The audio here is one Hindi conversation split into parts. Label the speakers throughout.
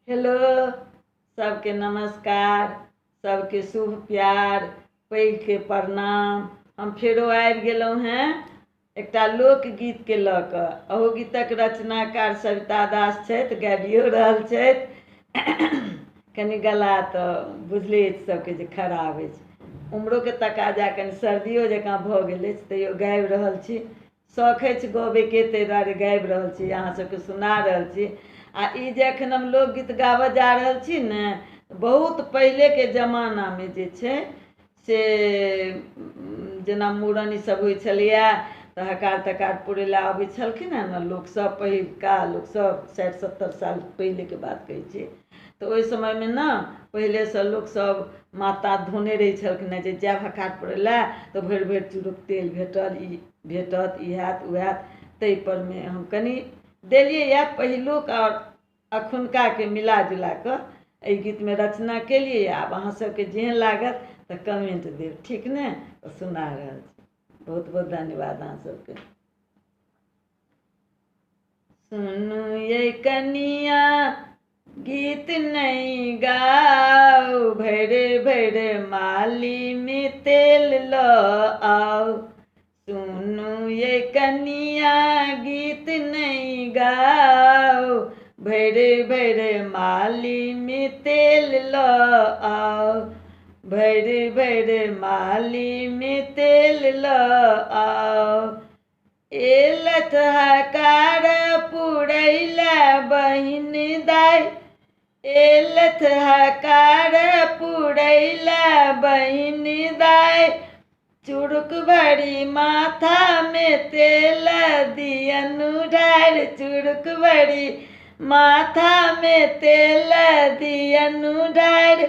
Speaker 1: हेलो, सबके नमस्कार, सबके शुभ प्यार, पैघ के प्रणाम। हम फेरो आबि गेलहुँ हैं एकटा लोकगीतके लऽ कऽ। अहू गीतक रचनाकार सविता दास छथि, गाबियो रहल छथि। कनि गला तऽ बुझले अछि सबके जे खराब अछि। उम्रोके तकाजा कनि सर्दियो जकाँ भऽ गेल अछि, तैयो गाबि रहल छी। शौख अछि गबैके, ताहि दुआरे गाबि रहल छी, अहाँ सबके सुना रहल छी। आ ई जे एखन हम लोकगीत गाबऽ जा रहल छी ने, बहुत पहिलेके जमानामे जे छै से जेना मूड़न ईसब होइ छलैए तऽ हकार तकार पुरै लए अबै छलखिन हेँ ने लोकसब, पहिलका लोकसब 60-70 साल पहिलेके बात कहै छी। तऽ ओहि समयमे ने पहिलेसँ लोकसब माता धोने रहै छलखिन हेँ जे जायब हकार पुरै लए तऽ भरि भरि चूड़क तेल भेटल, ई भेटत, ई हैत ओ हैत। ताहिपरमे हम कनि देलियै यए पहिलुक आओर एखुनकाके मिला जुला कऽ एहि गीतमे रचना केलियै। आब अहाँ सबके जेहन लागत तऽ कमेंट देब, ठीक ने? तऽ सुना रहल छी। बहुत बहुत धन्यवाद अहाँ सबके। सुनू ये कनिया गीत नहीं गाओ, भैरे भैरे माली में तेल लो आओ। सुनू ये कनिया गीत नहीं गाओ, भैरे भैरे माली में तेल लो आओ। भैरे भैरे माली में तेल लो आओ। एलथ हकार पुरैला बहिन दाइ, एलथ हकार पुरैला बहिन दाइ। चुरुक भरी माथा में तेल दियन ढार, चुरुक भरी माथा में तेल दियन ढार।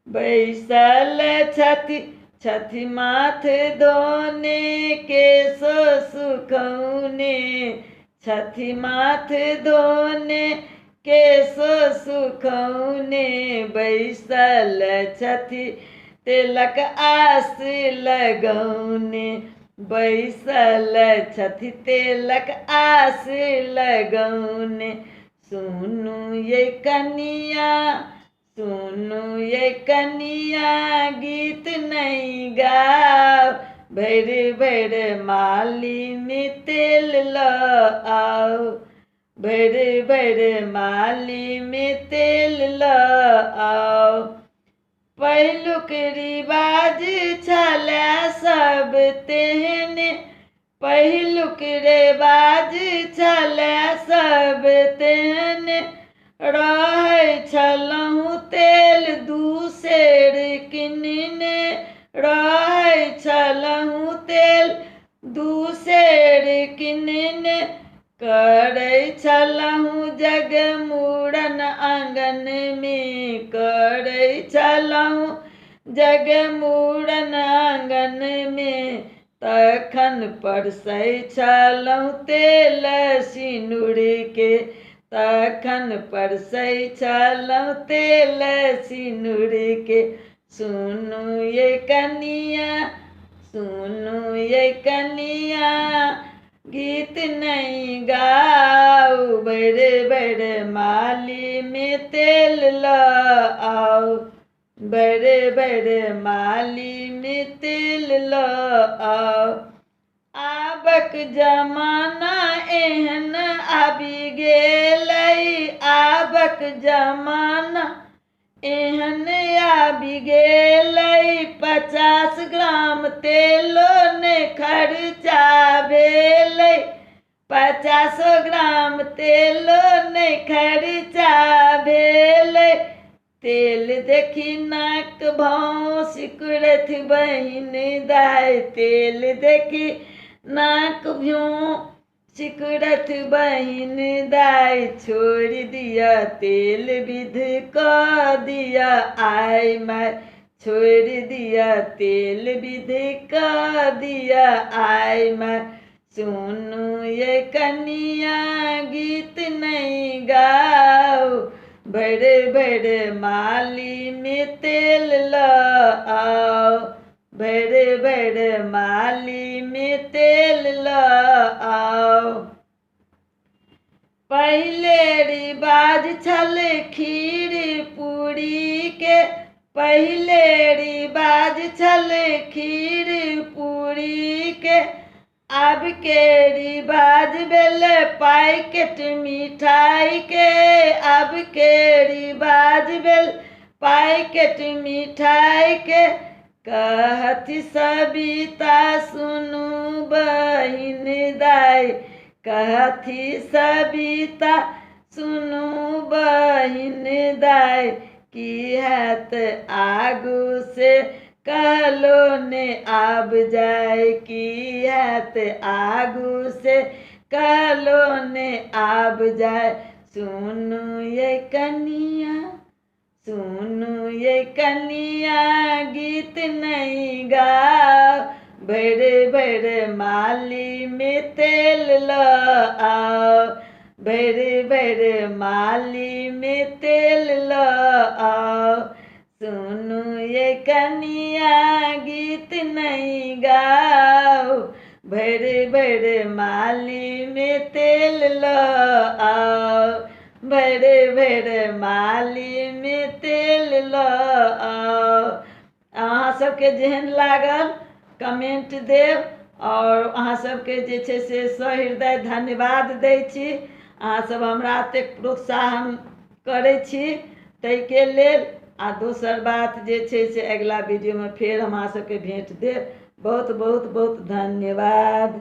Speaker 1: बैसल छथि छथि माथ धोने, केशो सुखौने, छथि माथ धोने, केशो सुखौने। बैसल छथि तिलक आस लगौने, बैसल छथि तिलक आस लगौने। सुनू ये कनिया, सुनू ये कनिया गीत नहीं गाओ, भैरे भैरे माली में तेल लो आओ। भैरे भैरे माली में तेल लो आओ। पहिलुक रिवाज छलै सब तेहने, पहिलुक रिवाज छलै सब तेहने। रहै छलहुँ तेल दू सेर किनने, रहै छलहुँ तेल दू सेर किनने। करै छलहुँ जगमुरन आँगनमे, करै छलहुँ जगमुरन आँगनमे। तखन परसै छलहुँ तेल सिनुरके, तखन परसै छलहुँ तेल सिनुरके। सुनू ये कनिया, सुनू ये कनिया गीत नहीं गाओ, भैरे भैरे माली में तेल लो आओ। भैरे भैरे माली में तेल लो आओ। आबक जमाना एहन आबि गेलै, आबक जमाना एहन आबि गेलै। 50 ग्राम तेलो ने खर्चा भेलै, 50 ग्राम तेलो ने खर्चा भेलै। तेल देखी नाक भाव सिकुड़ैत बहिन दाइ, तेल देखी नाक भ्यों सिकुड़ैत बहिन दाइ। छोड़ दिया तेल विध कऽ दिया आय माय, छोड़ दिया तेल विध कऽ दिया आय माय। सुनू ये कनिया गीत नहीं गाओ, भैरे भैरे माली में तेल लो आओ। भैरे भैरे माली में तेल लो आओ। पहिले रिवाज छल खीर पूरी के, पहिले रिवाज छल खीर पूरी के, अब के रिवाज भेल पैकेट मिठाई के, अब के रिवाज भेल पैकेट मिठाई के। कहती सविता सुनू बहिन दाई, कहती सविता सुनू बहिन दाई, की हैत आगू से कहलो ने आब जाए, की हैत आगू से कहलो ने आब जाए। सुनू ये कनिया, सुनू ये कनिया गीत नहीं गाओ, भर भर माली में तेल लाओ, भर भर माली में तेल लाओ। सुनू ये कनिया गीत नहीं गाओ, भर भर माली में तेल लाओ, भर भर माली में तेल लाओ। अहाँ सबके जेहन लागल कमेंट देव, और अहाँ सबके जे छै से सहृदय धन्यवाद दै छी। अहाँ सब हमरा एतेक प्रोत्साहन करै छी ताहिके लेल। आ दोसर बात जे छै से अगिला वीडियोमे फेर हम अहाँ सबके भेंट देब। बहुत बहुत बहुत धन्यवाद।